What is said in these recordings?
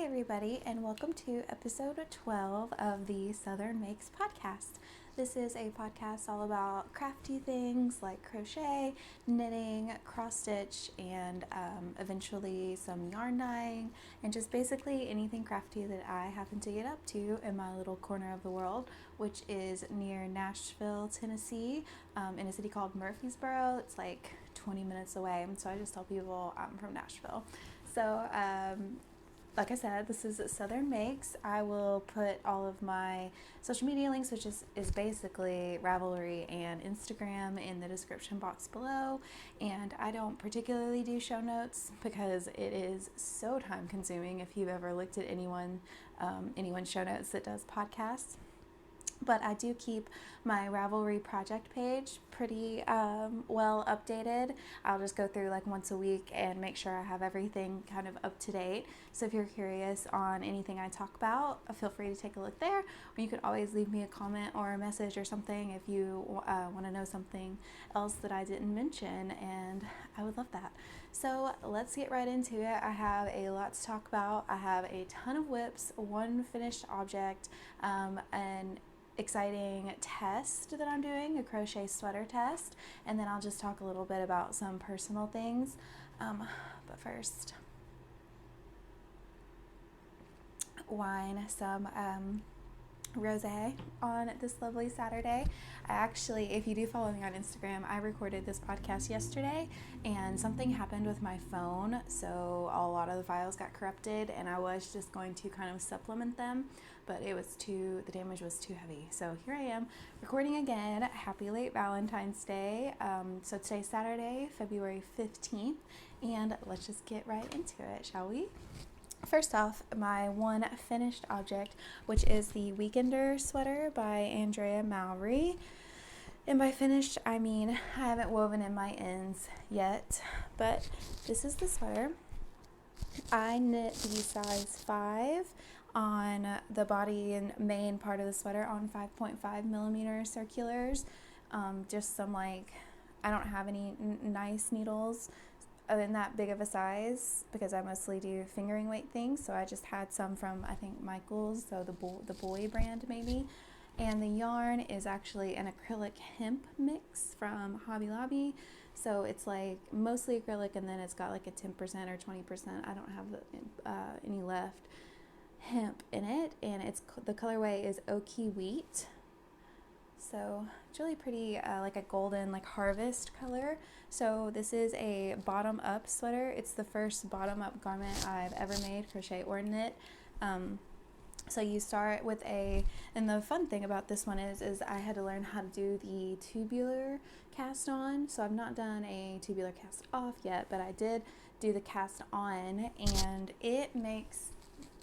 everybody, and welcome to episode 12 of the Southern Makes podcast. This is a podcast all about crafty things like crochet, knitting, cross stitch, and eventually some yarn dyeing, and just basically anything crafty that I happen to get up to in my little corner of the world, which is near Nashville, Tennessee, in a city called Murfreesboro. It's like 20 minutes away, so I just tell people I'm from Nashville. So, like I said, this is Southern Makes. I will put all of my social media links, which is basically Ravelry and Instagram, in the description box below. And I don't particularly do show notes because it is so time consuming if you've ever looked at anyone's show notes that does podcasts. But I do keep my Ravelry project page pretty well updated. I'll just go through like once a week and make sure I have everything kind of up to date. So if you're curious on anything I talk about, feel free to take a look there. Or you could always leave me a comment or a message or something if you want to know something else that I didn't mention, and I would love that. So let's get right into it. I have a lot to talk about. I have a ton of whips, one finished object, and exciting test that I'm doing, a crochet sweater test, and then I'll just talk a little bit about some personal things. But first, wine some rosé on this lovely Saturday. I actually, if you do follow me on Instagram, I recorded this podcast yesterday and something happened with my phone, so a lot of the files got corrupted, and I was just going to kind of supplement them, but the damage was too heavy. So here I am recording again. Happy late Valentine's Day. So today's Saturday, February 15th, and let's just get right into it, shall we? First off, my one finished object, which is the Weekender sweater by Andrea Mowry. And by finished, I mean I haven't woven in my ends yet, but this is the sweater. I knit the size 5 on the body and main part of the sweater on 5.5 millimeter circulars. Just some I don't have any nice needles in that big of a size because I mostly do fingering weight things, so I just had some from, I think, Michaels, so the boy brand maybe. And the yarn is actually an acrylic hemp mix from Hobby Lobby, so it's like mostly acrylic, and then it's got like a 10% or 20%, I don't have any left, hemp in it, and the colorway is Oaky Wheat. So it's really pretty, like a golden, like harvest color. So this is a bottom up sweater. It's the first bottom up garment I've ever made, crochet or knit. So you start with and the fun thing about this one is I had to learn how to do the tubular cast on. So I've not done a tubular cast off yet, but I did do the cast on, and it makes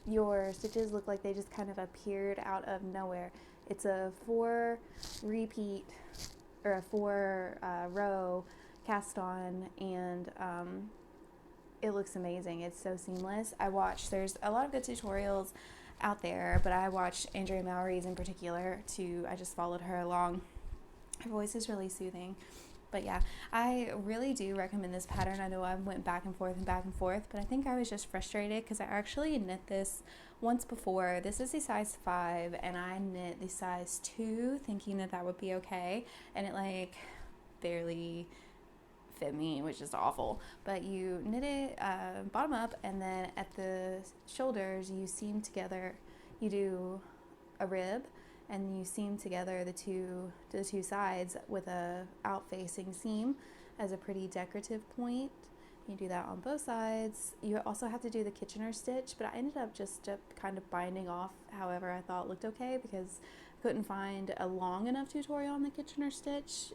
your stitches look like they just kind of appeared out of nowhere. It's a 4 row cast on, and it looks amazing. It's so seamless. There's a lot of good tutorials out there, but I watched Andrea Mowry's in particular I just followed her along. Her voice is really soothing. But yeah, I really do recommend this pattern. I know I went back and forth, but I think I was just frustrated because I actually knit this once before. This is the size 5, and I knit the size 2 thinking that would be okay, and it barely fit me, which is awful. But you knit it bottom up, and then at the shoulders you seam together, you do a rib, and you seam together the two sides with a out-facing seam as a pretty decorative point. You do that on both sides. You also have to do the Kitchener stitch, but I ended up just kind of binding off however I thought looked okay because I couldn't find a long enough tutorial on the Kitchener stitch.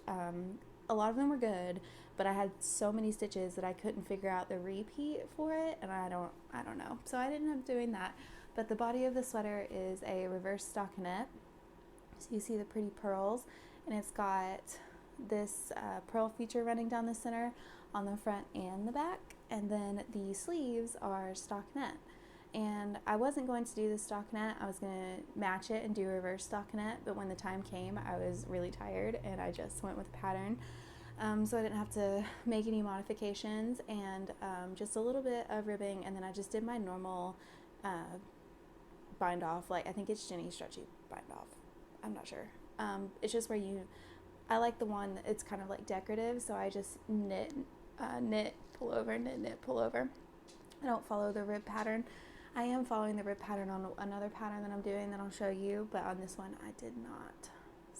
A lot of them were good, but I had so many stitches that I couldn't figure out the repeat for it, and I don't know. So I didn't end up doing that. But the body of the sweater is a reverse stockinette. So you see the pretty pearls, and it's got this pearl feature running down the center on the front and the back, and then the sleeves are stockinette. And I wasn't going to do the stockinette. I was going to match it and do reverse stockinette, but when the time came, I was really tired, and I just went with the pattern. So I didn't have to make any modifications, and just a little bit of ribbing, and then I just did my normal bind off. Like, I think it's Jenny Stretchy bind off. I'm not sure. It's just where I like the one, it's kind of like decorative, so I just knit, pull over, knit, pull over. I don't follow the rib pattern. I am following the rib pattern on another pattern that I'm doing that I'll show you, but on this one I did not.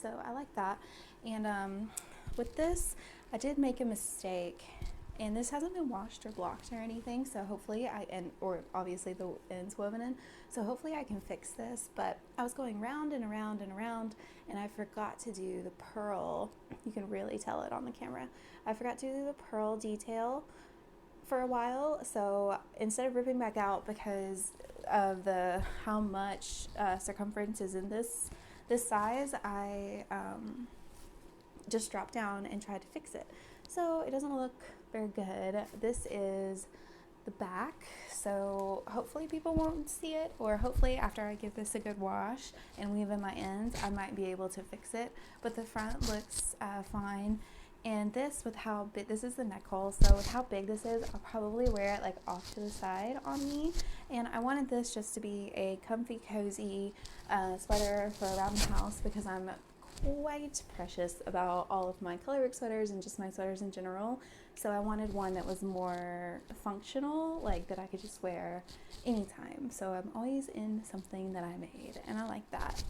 So I like that. And with this, I did make a mistake, and this hasn't been washed or blocked or anything, so hopefully or obviously the end's woven in, so hopefully I can fix this. But I was going round and around and around, and I forgot to do the purl. You can really tell it on the camera. I forgot to do the purl detail for a while, so instead of ripping back out because of how much circumference is in this size, I just dropped down and tried to fix it. So it doesn't look very good. This is the back, so hopefully people won't see it, or hopefully after I give this a good wash and weave in my ends, I might be able to fix it. But the front looks fine. And this, with how big, this is the neck hole, so with how big this is, I'll probably wear it like off to the side on me. And I wanted this just to be a comfy, cozy sweater for around the house, because I'm quite precious about all of my colorwork sweaters and just my sweaters in general. So I wanted one that was more functional, like that I could just wear anytime. So I'm always in something that I made, and I like that.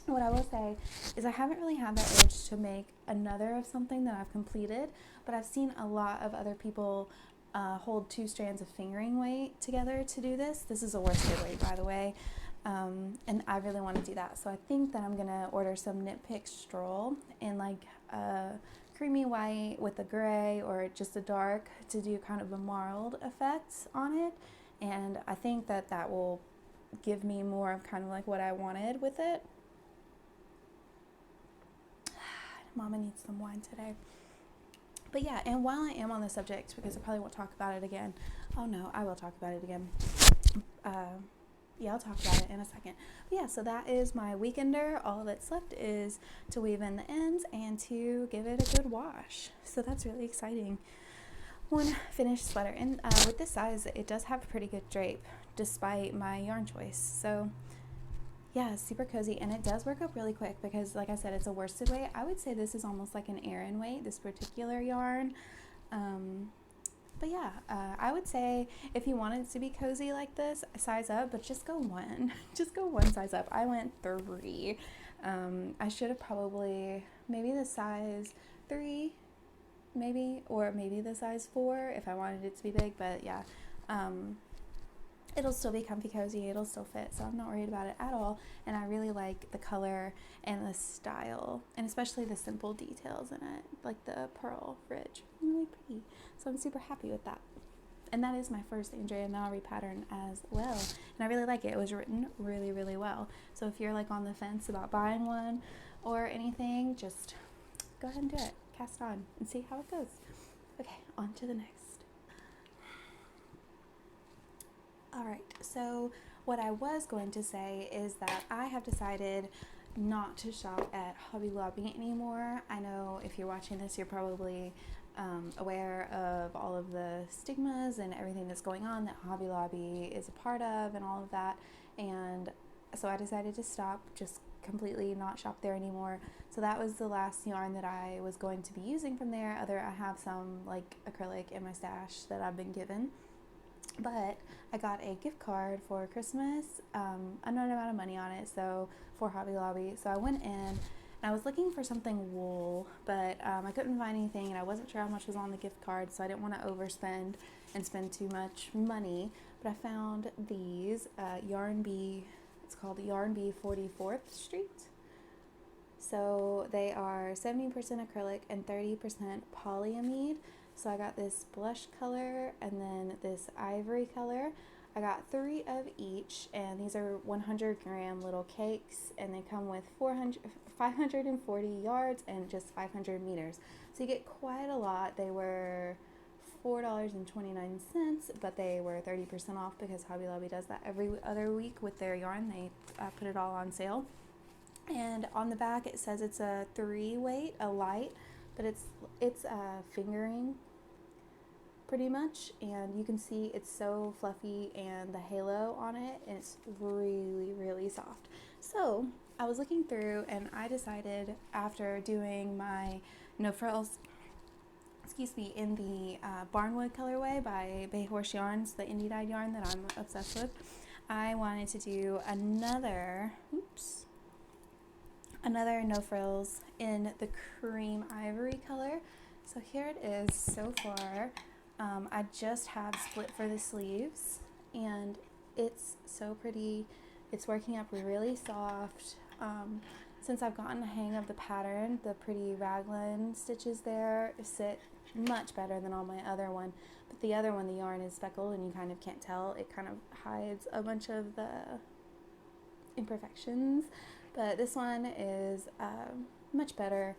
What I will say is I haven't really had that urge to make another of something that I've completed, but I've seen a lot of other people hold 2 strands of fingering weight together to do this. This is a worsted weight, by the way, and I really want to do that. So I think that I'm going to order some Knit Pick Stroll in like a creamy white with a gray or just a dark to do kind of a marled effect on it, and I think that that will give me more of kind of like what I wanted with it. Mama needs some wine today. But yeah, and while I am on the subject, because I probably won't talk about it again. Oh no, I will talk about it again. Yeah, I'll talk about it in a second. But yeah, so that is my weekender. All that's left is to weave in the ends and to give it a good wash. So that's really exciting. One finished sweater. And with this size, it does have pretty good drape, despite my yarn choice. So yeah, it's super cozy, and it does work up really quick because, like I said, it's a worsted weight. I would say this is almost like an Aran weight, this particular yarn. But yeah, I would say if you wanted to be cozy like this, size up, but just go one. Just go one size up. I went 3. I should have probably maybe the size 3, maybe, or maybe the size 4 if I wanted it to be big, but yeah. It'll still be comfy cozy, it'll still fit, so I'm not worried about it at all. And I really like the color and the style, and especially the simple details in it, like the pearl ridge, really pretty. So I'm super happy with that. And that is my first Andrea Mowry pattern as well, and I really like it. It was written really, really well. So if you're like on the fence about buying one or anything, just go ahead and do it, cast on, and see how it goes. Okay, on to the next. Alright, so what I was going to say is that I have decided not to shop at Hobby Lobby anymore. I know if you're watching this, you're probably aware of all of the stigmas and everything that's going on that Hobby Lobby is a part of and all of that. And so I decided to stop, just completely not shop there anymore. So that was the last yarn that I was going to be using from there. I have some like acrylic in my stash that I've been given. But I got a gift card for Christmas, unknown amount of money on it, so for Hobby Lobby. So I went in and I was looking for something wool, but I couldn't find anything, and I wasn't sure how much was on the gift card, so I didn't want to overspend and spend too much money. But I found these Yarn Bee. It's called Yarn Bee 44th Street. So they are 70% acrylic and 30% polyamide. So I got this blush color and then this ivory color. I got 3 of each, and these are 100 gram little cakes, and they come with 540 yards and just 500 meters. So you get quite a lot. They were $4.29, but they were 30% off because Hobby Lobby does that every other week with their yarn. They put it all on sale. And on the back it says it's a 3 weight, a light, but it's fingering. pretty much, and you can see it's so fluffy and the halo on it, and it's really, really soft. So I was looking through and I decided, after doing my No Frills, in the Barnwood colorway by Bay Horse Yarns, the indie dyed yarn that I'm obsessed with, I wanted to do another No Frills in the cream ivory color. So here it is so far. I just have split for the sleeves, and it's so pretty. It's working up really soft. Since I've gotten the hang of the pattern, the pretty raglan stitches there sit much better than on my other one. But the other one, the yarn is speckled and you kind of can't tell. It kind of hides a bunch of the imperfections. But this one is much better.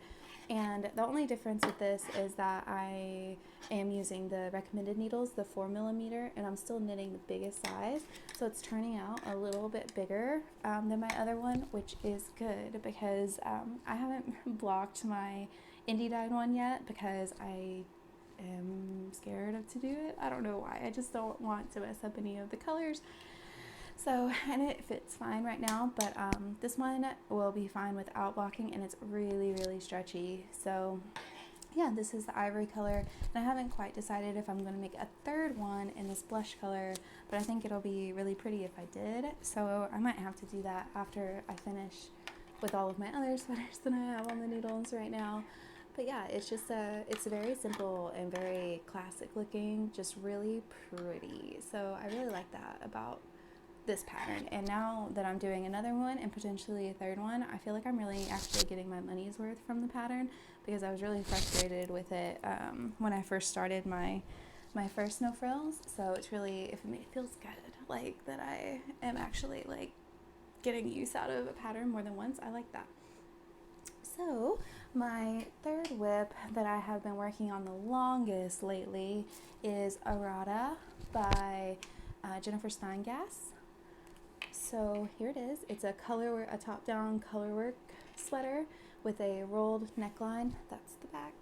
And the only difference with this is that I am using the recommended needles, the 4mm, and I'm still knitting the biggest size. So it's turning out a little bit bigger than my other one, which is good because I haven't blocked my indie dyed one yet because I am scared to do it. I don't know why. I just don't want to mess up any of the colors. So, and it fits fine right now, but this one will be fine without blocking, and it's really, really stretchy. So yeah, this is the ivory color, and I haven't quite decided if I'm going to make a third one in this blush color, but I think it'll be really pretty if I did. So I might have to do that after I finish with all of my other sweaters that I have on the needles right now. But yeah, it's just it's very simple and very classic looking, just really pretty. So I really like that about this pattern. And now that I'm doing another one and potentially a third one, I feel like I'm really actually getting my money's worth from the pattern, because I was really frustrated with it when I first started my first No Frills. So it's really, it feels good, like that I am actually like getting use out of a pattern more than once. I like that. So my third whip that I have been working on the longest lately is Arata by Jennifer Steingass. So here it is. It's a top-down colorwork sweater with a rolled neckline. That's the back.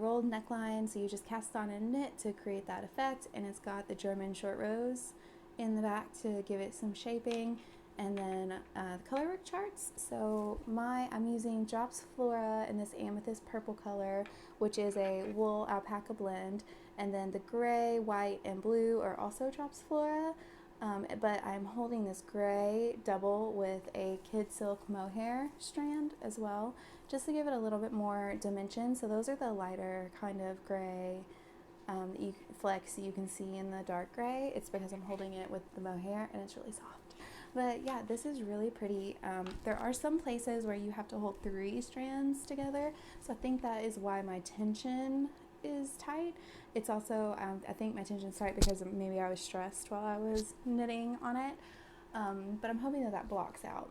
Rolled neckline, so you just cast on and knit to create that effect, and it's got the German short rows in the back to give it some shaping, and then the colorwork charts. So I'm using Drops Flora in this amethyst purple color, which is a wool alpaca blend, and then the gray, white, and blue are also Drops Flora. But I'm holding this gray double with a kid silk mohair strand as well, just to give it a little bit more dimension. So those are the lighter kind of gray flecks that you can see in the dark gray. It's because I'm holding it with the mohair and it's really soft. But yeah, this is really pretty. There are some places where you have to hold 3 strands together, so I think that is why my tension is tight. It's also, I think my tension's tight because maybe I was stressed while I was knitting on it, but I'm hoping that blocks out.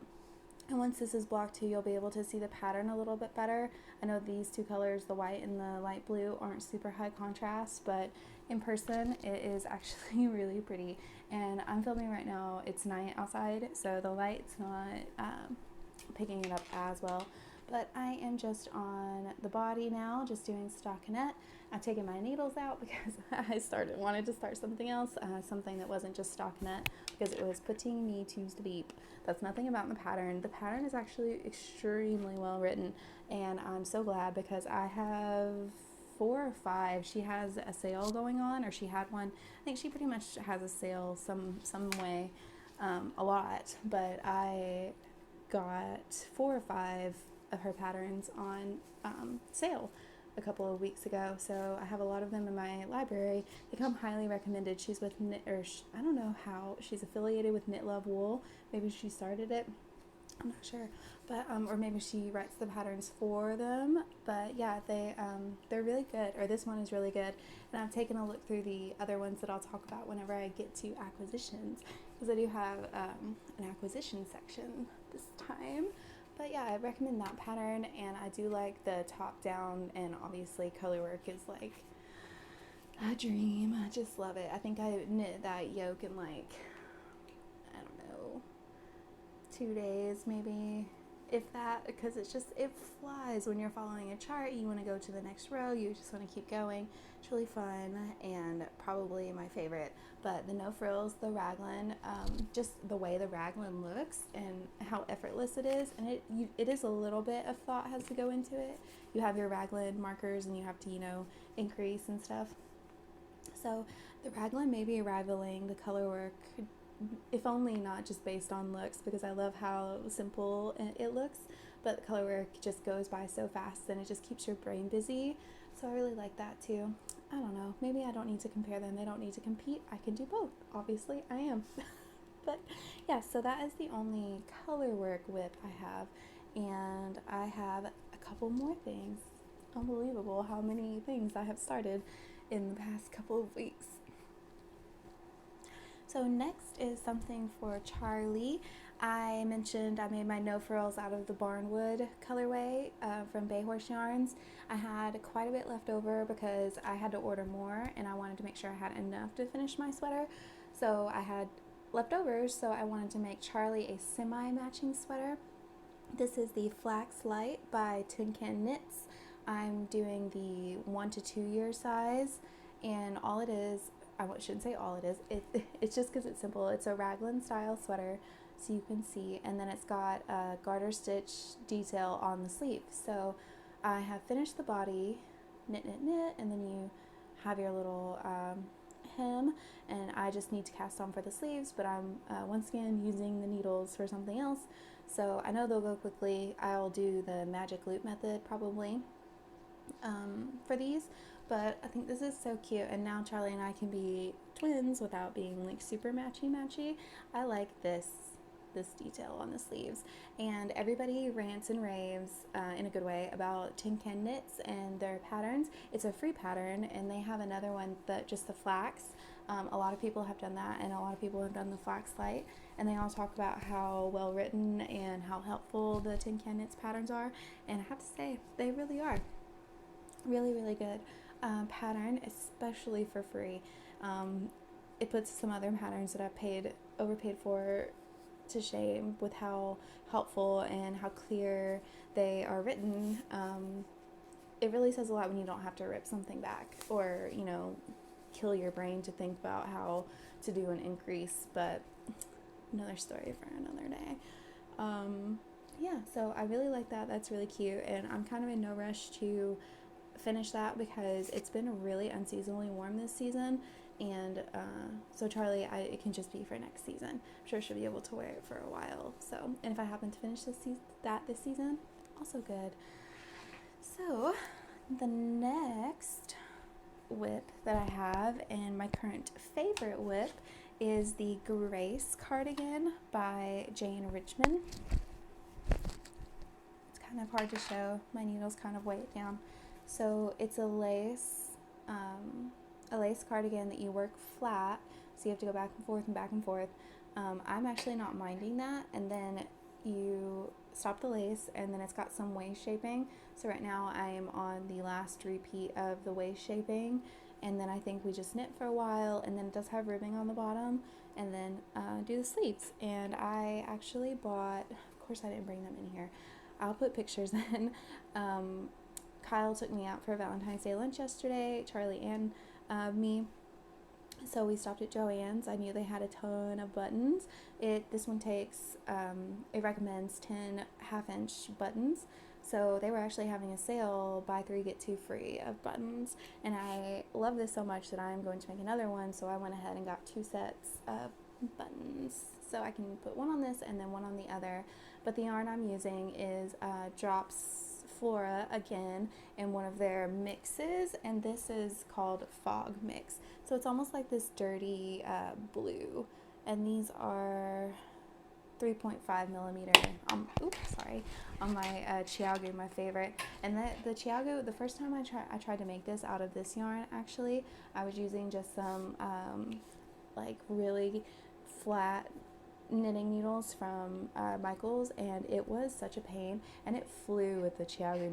And once this is blocked too, you'll be able to see the pattern a little bit better. I know these two colors, the white and the light blue, aren't super high contrast, but in person it is actually really pretty. And I'm filming right now, it's night outside, so the light's not picking it up as well. But I am just on the body now, just doing stockinette. I've taken my needles out because I wanted to start something else, something that wasn't just stockinette, because it was putting me to sleep. That's nothing about the pattern. The pattern is actually extremely well written, and I'm so glad because I have 4 or 5. She has a sale going on, or she had one. I think she pretty much has a sale some way, a lot, but I got 4 or 5 of her patterns on sale a couple of weeks ago, so I have a lot of them in my library. They come highly recommended. She's with I don't know how she's affiliated with Knit Love Wool. Maybe she started it, I'm not sure, but or maybe she writes the patterns for them. But yeah, they're really good, or this one is really good. And I've taken a look through the other ones that I'll talk about whenever I get to acquisitions, because I do have an acquisition section this time. But yeah, I recommend that pattern, and I do like the top down, and obviously colorwork is like a dream. I just love it. I think I knit that yoke in like, I don't know, 2 days maybe. if that, because it flies when you're following a chart. You want to go to the next row, you just want to keep going. It's really fun and probably my favorite. But the no frills, the raglan, just the way the raglan looks and how effortless it is, and it is a little bit of thought has to go into it. You have your raglan markers and you have to increase and stuff. So the raglan may be rivaling the color work, if only not just based on looks, because I love how simple it looks, but the color work just goes by so fast and it just keeps your brain busy. So I really like that too. I don't know, maybe I don't need to compare them. They don't need to compete. I can do both. Obviously, I am. But yeah, so that is the only color work whip I have. And I have a couple more things. Unbelievable how many things I have started in the past couple of weeks. So next is something for Charlie. I mentioned I made my no frills out of the Barnwood colorway from Bayhorse Yarns. I had quite a bit left over because I had to order more and I wanted to make sure I had enough to finish my sweater. So I had leftovers, so I wanted to make Charlie a semi-matching sweater. This is the Flax Light by Tin Can Knits. I'm doing the 1 to 2 year size, and all it is, I shouldn't say all it is, it's just because it's simple. It's a raglan style sweater, so you can see, and then it's got a garter stitch detail on the sleeve. So I have finished the body, knit, and then you have your little hem, and I just need to cast on for the sleeves, but I'm once again using the needles for something else, so I know they'll go quickly. I'll do the magic loop method probably for these, but I think this is so cute, and now Charlie and I can be twins without being like super matchy. I like this detail on the sleeves, and everybody rants and raves in a good way about Tin Can Knits and their patterns. It's a free pattern, and they have another one that just the flax. A lot of people have done that, and a lot of people have done the Flax Light, and they all talk about how well written and how helpful the Tin Can Knits patterns are, and I have to say they really are. Really, really good pattern, especially for free. It puts some other patterns that I've overpaid for to shame with how helpful and how clear they are written. It really says a lot when you don't have to rip something back or, kill your brain to think about how to do an increase, but another story for another day. Yeah, so I really like that. That's really cute, and I'm kind of in no rush to finish that because it's been really unseasonably warm this season, and so Charlie, it can just be for next season. I'm sure she'll be able to wear it for a while. So, and if I happen to finish this season, also good. So, the next whip that I have, and my current favorite whip, is the Grace cardigan by Jane Richmond. It's kind of hard to show. My needles kind of weigh it down. So it's a lace cardigan that you work flat, so you have to go back and forth and back and forth. I'm actually not minding that, and then you stop the lace, and then it's got some waist shaping. So right now I am on the last repeat of the waist shaping, and then I think we just knit for a while, and then it does have ribbing on the bottom, and then do the sleeves. And I actually bought, of course I didn't bring them in here, I'll put pictures in. Kyle took me out for Valentine's Day lunch yesterday, Charlie and me. So we stopped at Joann's. I knew they had a ton of buttons. This one takes, it recommends 10 half-inch buttons. So they were actually having a sale, buy 3 get 2 free of buttons. And I love this so much that I'm going to make another one. So I went ahead and got 2 sets of buttons. So I can put one on this and then one on the other. But the yarn I'm using is Drops Flora again in one of their mixes, and this is called Fog Mix. So it's almost like this dirty blue, and these are 3.5 millimeter. On my Chiagu, my favorite. And the Chiagu, the first time I tried to make this out of this yarn, actually, I was using just some like really flat knitting needles from Michaels, and it was such a pain, and it flew with the Chiagu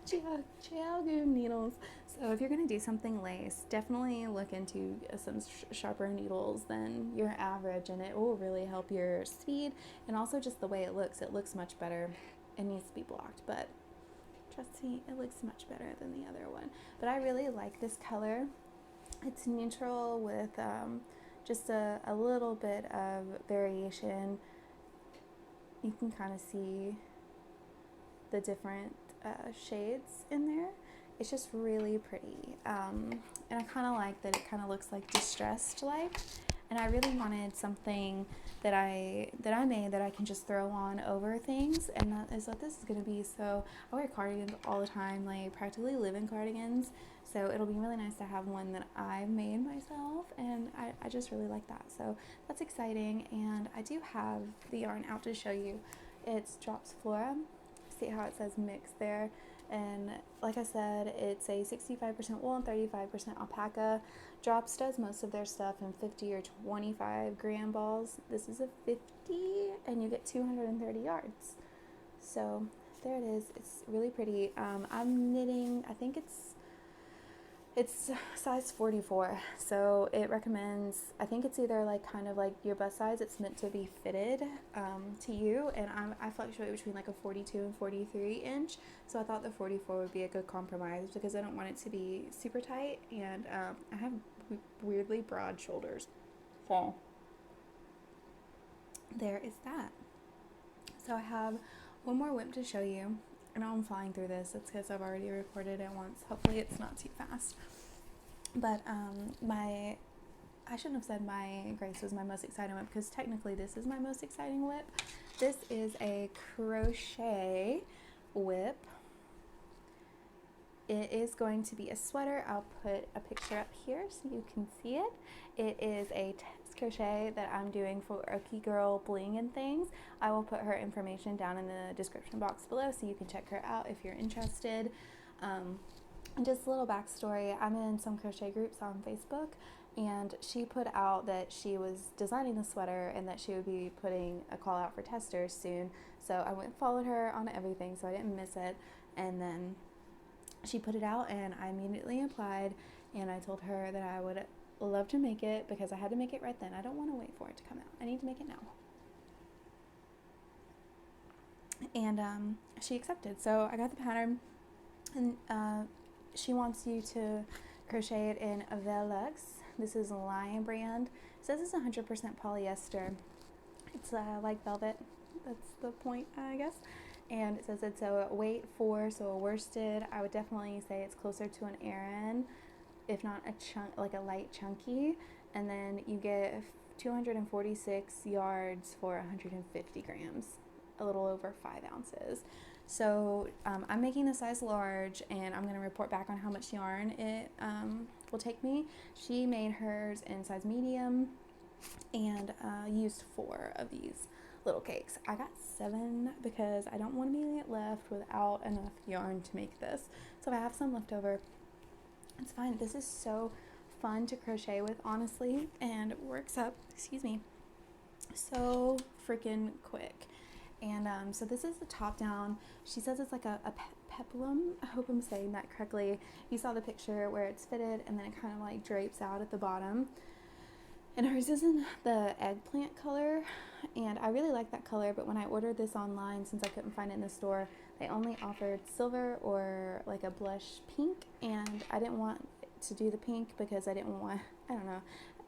Chiaogu needles. So if you're going to do something lace, definitely look into some sharper needles than your average, and it will really help your speed, and also just the way it looks much better. It needs to be blocked, but trust me, it looks much better than the other one. But I really like this color. It's neutral with just a little bit of variation. You can kind of see the different shades in there. It's just really pretty, and I kind of like that it kind of looks like distressed like, and I really wanted something that I made that I can just throw on over things, and that is what this is going to be. So I wear cardigans all the time, like practically live in cardigans, so it'll be really nice to have one that I made myself, and I just really like that. So that's exciting, and I do have the yarn out to show you. It's Drops Flora. See how it says mix there, and like I said, it's a 65% wool and 35% alpaca. Drops does most of their stuff in 50 or 25 gram balls. This is a 50, and you get 230 yards. So there it is. It's really pretty. I'm knitting, I think it's size 44, so it recommends, I think it's either like kind of like your bust size, it's meant to be fitted to you, and I fluctuate between like a 42 and 43 inch, so I thought the 44 would be a good compromise because I don't want it to be super tight, and I have weirdly broad shoulders, so there is that. So I have one more whip to show you. I know I'm flying through this. It's because I've already recorded it once. Hopefully it's not too fast. But I shouldn't have said my Grace was my most exciting whip, because technically this is my most exciting whip. This is a crochet whip. It is going to be a sweater. I'll put a picture up here so you can see it. It is a test crochet that I'm doing for Okie Girl Bling and Things. I will put her information down in the description box below so you can check her out if you're interested. And just a little backstory, I'm in some crochet groups on Facebook, and she put out that she was designing the sweater and that she would be putting a call out for testers soon. So I went and followed her on everything so I didn't miss it, and then she put it out and I immediately applied, and I told her that I would love to make it because I had to make it right then. I don't want to wait for it to come out. I need to make it now. And she accepted. So I got the pattern, and she wants you to crochet it in Velux. This is a Lion brand. It says it's 100% polyester. It's like velvet. That's the point, I guess. And it says it's a weight 4, so a worsted. I would definitely say it's closer to an Aran, if not a chunk, like a light chunky. And then you get 246 yards for 150 grams, a little over 5 ounces. So I'm making the size large, and I'm going to report back on how much yarn it will take me. She made hers in size medium and used 4 of these little cakes. I got 7 because I don't want to be left without enough yarn to make this. So if I have some left over, it's fine. This is so fun to crochet with, honestly, and works up, excuse me, so freaking quick. And so this is the top down. She says it's like a peplum. I hope I'm saying that correctly. You saw the picture where it's fitted and then it kind of like drapes out at the bottom. And hers is in the eggplant color, and I really like that color, but when I ordered this online, since I couldn't find it in the store, they only offered silver or like a blush pink, and I didn't want to do the pink because I didn't want, I don't know.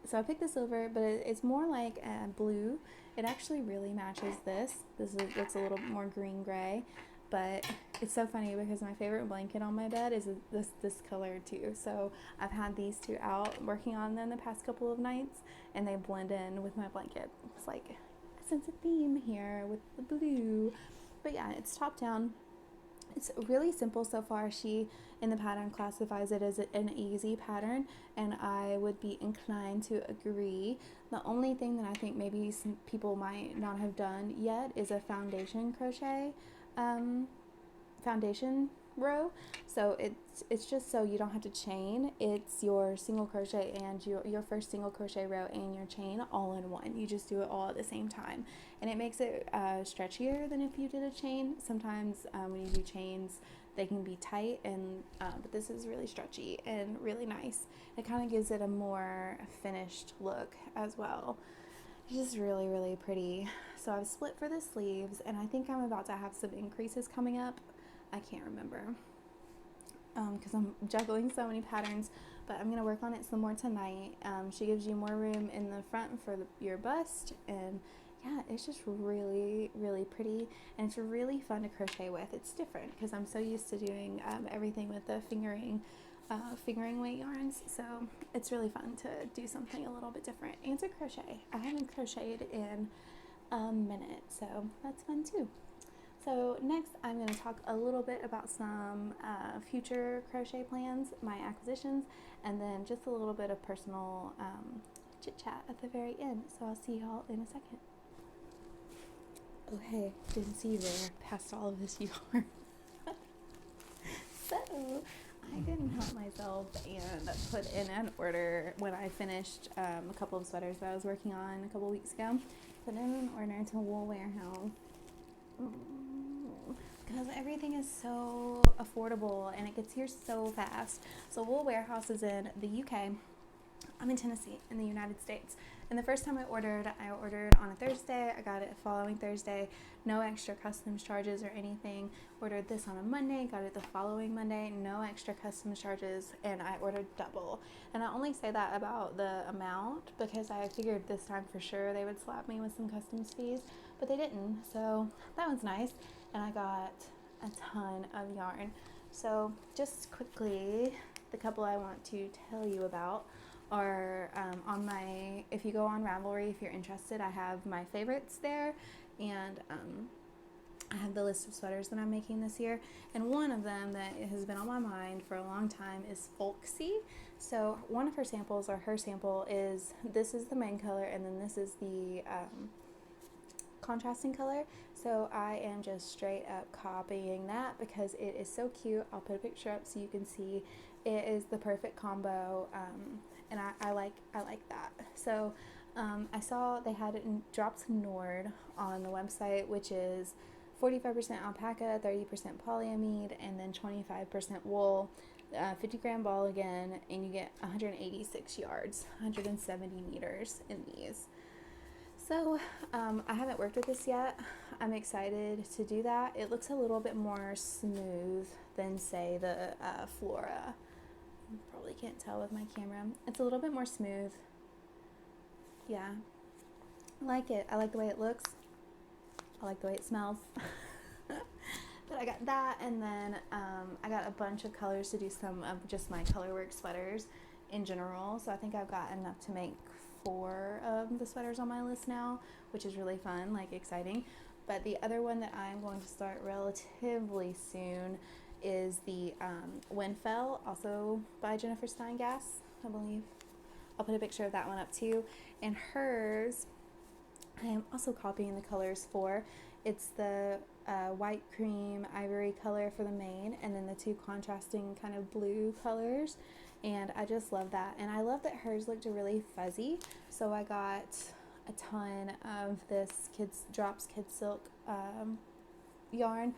So I picked the silver, but it's more like a blue. It actually really matches this. Looks a little more green gray, but it's so funny because my favorite blanket on my bed is this color too. So I've had these two out working on them the past couple of nights, and they blend in with my blanket. It's like a sense of theme here with the blue. But yeah, it's top down. It's really simple so far. She, in the pattern, classifies it as an easy pattern, and I would be inclined to agree. The only thing that I think maybe some people might not have done yet is a foundation crochet, foundation row. So it's just so you don't have to chain. It's your single crochet and your first single crochet row and your chain all in one. You just do it all at the same time, and it makes it stretchier than if you did a chain. Sometimes when you do chains, they can be tight, and but this is really stretchy and really nice. It kind of gives it a more finished look as well. It's just really, really pretty. So I've split for the sleeves, and I think I'm about to have some increases coming up. I can't remember because I'm juggling so many patterns, but I'm going to work on it some more tonight. She gives you more room in the front for your bust, and yeah, it's just really, really pretty, and it's really fun to crochet with. It's different because I'm so used to doing everything with the fingering weight yarns, so it's really fun to do something a little bit different and to crochet. I haven't crocheted in a minute, so that's fun too. So next I'm going to talk a little bit about some future crochet plans, my acquisitions, and then just a little bit of personal chit chat at the very end. So I'll see y'all in a second. Oh hey, didn't see you there past all of this yarn. So I couldn't help myself and put in an order when I finished a couple of sweaters that I was working on a couple weeks ago. Put in an order to Wool Warehouse because everything is so affordable and it gets here so fast. So Wool Warehouse is in the UK. I'm in Tennessee in the United States. And the first time I ordered on a Thursday. I got it the following Thursday. No extra customs charges or anything. Ordered this on a Monday. Got it the following Monday. No extra customs charges. And I ordered double. And I only say that about the amount because I figured this time for sure they would slap me with some customs fees. But they didn't. So that was nice. And I got a ton of yarn. So just quickly, the couple I want to tell you about are on my, if you go on Ravelry, if you're interested, I have my favorites there, and I have the list of sweaters that I'm making this year, and one of them that has been on my mind for a long time is Folksy. So one of her samples, or her sample, is, this is the main color, and then this is the contrasting color. So I am just straight up copying that because it is so cute. I'll put a picture up so you can see. It is the perfect combo, and I like that. So I saw they had it in Drops Nord on the website, which is 45% alpaca, 30% polyamide, and then 25% wool, 50 gram ball again, and you get 186 yards, 170 meters in these. So I haven't worked with this yet. I'm excited to do that. It looks a little bit more smooth than, say, the Flora. You probably can't tell with my camera. It's a little bit more smooth. Yeah, I like it. I like the way it looks. I like the way it smells. But I got that, and then I got a bunch of colors to do some of just my colorwork sweaters in general. So I think I've got enough to make 4 of the sweaters on my list now, which is really fun, like exciting. But the other one that I'm going to start relatively soon is the Windfell, also by Jennifer Steingass, I believe. I'll put a picture of that one up too. And hers, I am also copying the colors for. It's the white cream ivory color for the main, and then the 2 contrasting kind of blue colors. And I just love that. And I love that hers looked really fuzzy. So I got a ton of this Drops Kid Silk yarn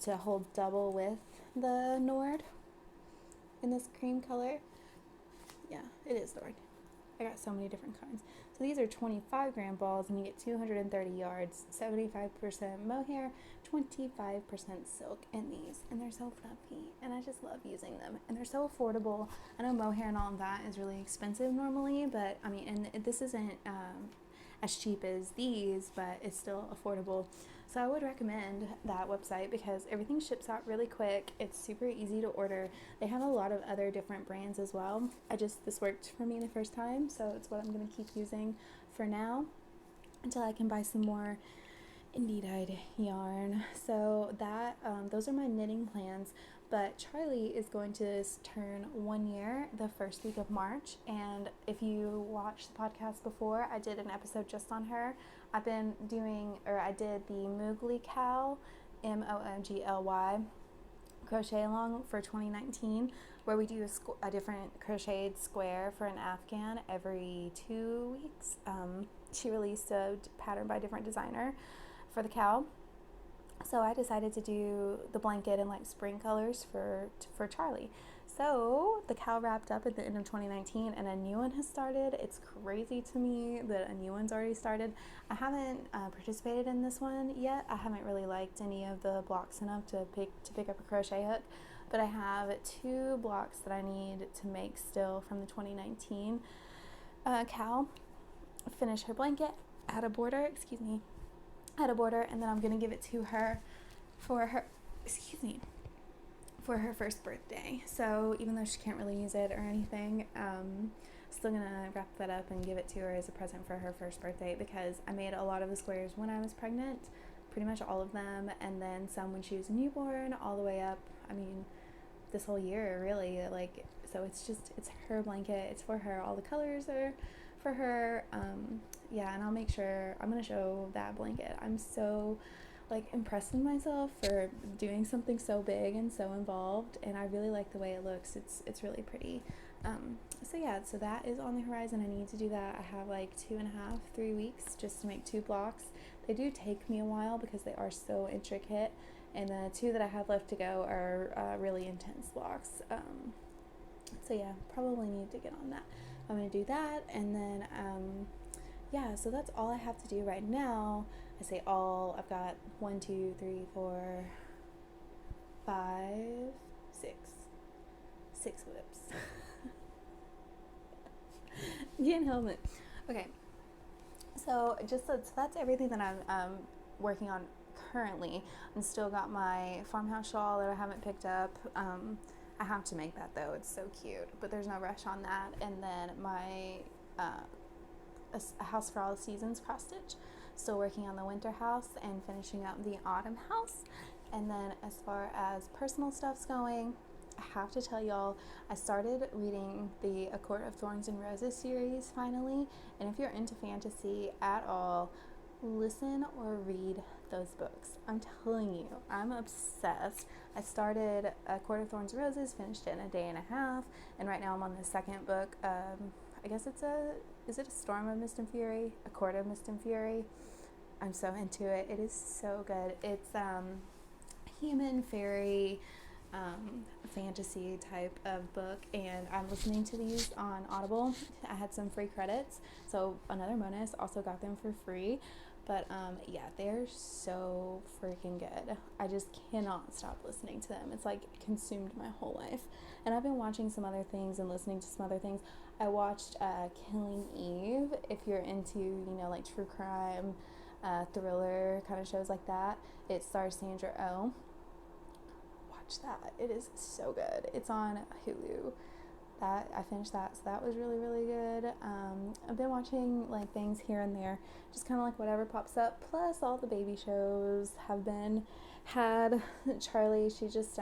to hold double with the Nord in this cream color. Yeah, it is Nord. I got so many different kinds. So these are 25 gram balls, and you get 230 yards, 75% mohair, 25% silk in these, and they're so fluffy, and I just love using them, and they're so affordable. I know mohair and all of that is really expensive normally, but I mean, and this isn't as cheap as these, but it's still affordable. So I would recommend that website because everything ships out really quick. It's super easy to order. They have a lot of other different brands as well. This worked for me the first time, so it's what I'm going to keep using for now until I can buy some more indie dyed yarn. So that those are my knitting plans. But Charlie is going to turn 1 year the first week of March, and if you watched the podcast before, I did an episode just on her. I did the Moogly Cow, Moogly, crochet along for 2019, where we do a different crocheted square for an Afghan every 2 weeks. She released a pattern by a different designer for the cow. So I decided to do the blanket in like spring colors for Charlie. So the cow wrapped up at the end of 2019 and a new one has started. It's crazy to me that a new one's already started. I haven't participated in this one yet. I haven't really liked any of the blocks enough to pick up a crochet hook, but I have 2 blocks that I need to make still from the 2019 cow. Finish her blanket, add a border, and then I'm gonna give it to her for her for her first birthday. So even though she can't really use it or anything, still gonna wrap that up and give it to her as a present for her first birthday, because I made a lot of the squares when I was pregnant, pretty much all of them, and then some when she was a newborn, all the way up, I mean, this whole year really, like, so it's her blanket, it's for her, all the colors are for her. Yeah, and I'll make sure I'm gonna show that blanket. I'm so like impressed with myself for doing something so big and so involved, and I really like the way it looks. It's really pretty. So yeah, so that is on the horizon. I need to do that. I have like 2.5, 3 weeks just to make 2 blocks. They do take me a while because they are so intricate, and the 2 that I have left to go are really intense blocks. So yeah, probably need to get on that. I'm gonna do that, and then yeah, so that's all I have to do right now. I say all, I've got 1, 2, 3, 4, 5, 6 whips. Can't help it. Okay, so so that's everything that I'm working on currently. I'm still got my farmhouse shawl that I haven't picked up. I have to make that though, it's so cute, but there's no rush on that. And then my a house for all the seasons cross stitch, still working on the winter house and finishing up the autumn house. And then as far as personal stuff's going, I have to tell y'all, I started reading the A Court of Thorns and Roses series finally, and if you're into fantasy at all, listen or read those books. I'm telling you, I'm obsessed. I started A Court of Thorns and Roses, finished it in a day and a half, and right now I'm on the second book. I guess is it A Storm of Mist and Fury? A Court of Mist and Fury? I'm so into it. It is so good. It's human fairy fantasy type of book, and I'm listening to these on Audible. I had some free credits, so another bonus, also got them for free. But yeah, they're so freaking good. I just cannot stop listening to them. It's like consumed my whole life. And I've been watching some other things and listening to some other things. I watched Killing Eve. If you're into, like true crime, thriller kind of shows like that, it stars Sandra Oh. Watch that. It is so good. It's on Hulu. That I finished that, so that was really, really good. I've been watching like things here and there, just kind of like whatever pops up. Plus, all the baby shows have been had. Charlie, she's just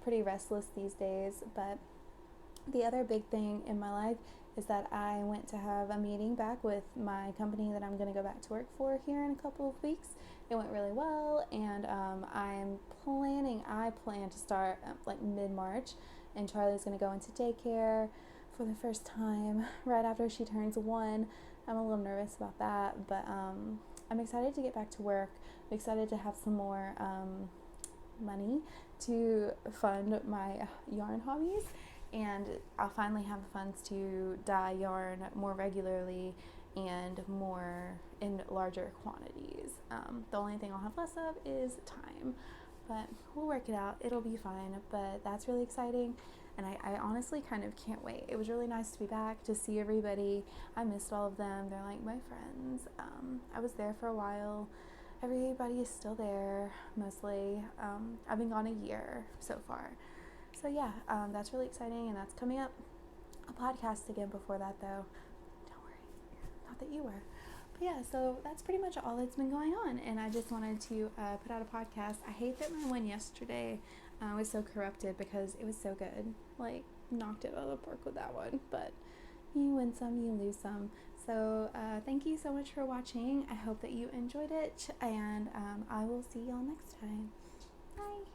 pretty restless these days. But the other big thing in my life is that I went to have a meeting back with my company that I'm going to go back to work for here in a couple of weeks. It went really well, and I plan to start like mid-March, and Charlie's going to go into daycare for the first time right after she turns 1. I'm a little nervous about that, but I'm excited to get back to work. I'm excited to have some more money to fund my yarn hobbies, and I'll finally have the funds to dye yarn more regularly and more in larger quantities. The only thing I'll have less of is time, but we'll work it out. It'll be fine, but that's really exciting, and I honestly kind of can't wait. It was really nice to be back, to see everybody. I missed all of them. They're like my friends. I was there for a while. Everybody is still there, mostly. I've been gone a year so far. So yeah, that's really exciting, and that's coming up. A podcast again before that, though. Don't worry, not that you were. But yeah, so that's pretty much all that's been going on, and I just wanted to put out a podcast. I hate that my one yesterday was so corrupted because it was so good. Like, knocked it out of the park with that one. But you win some, you lose some. So thank you so much for watching. I hope that you enjoyed it, and I will see y'all next time. Bye.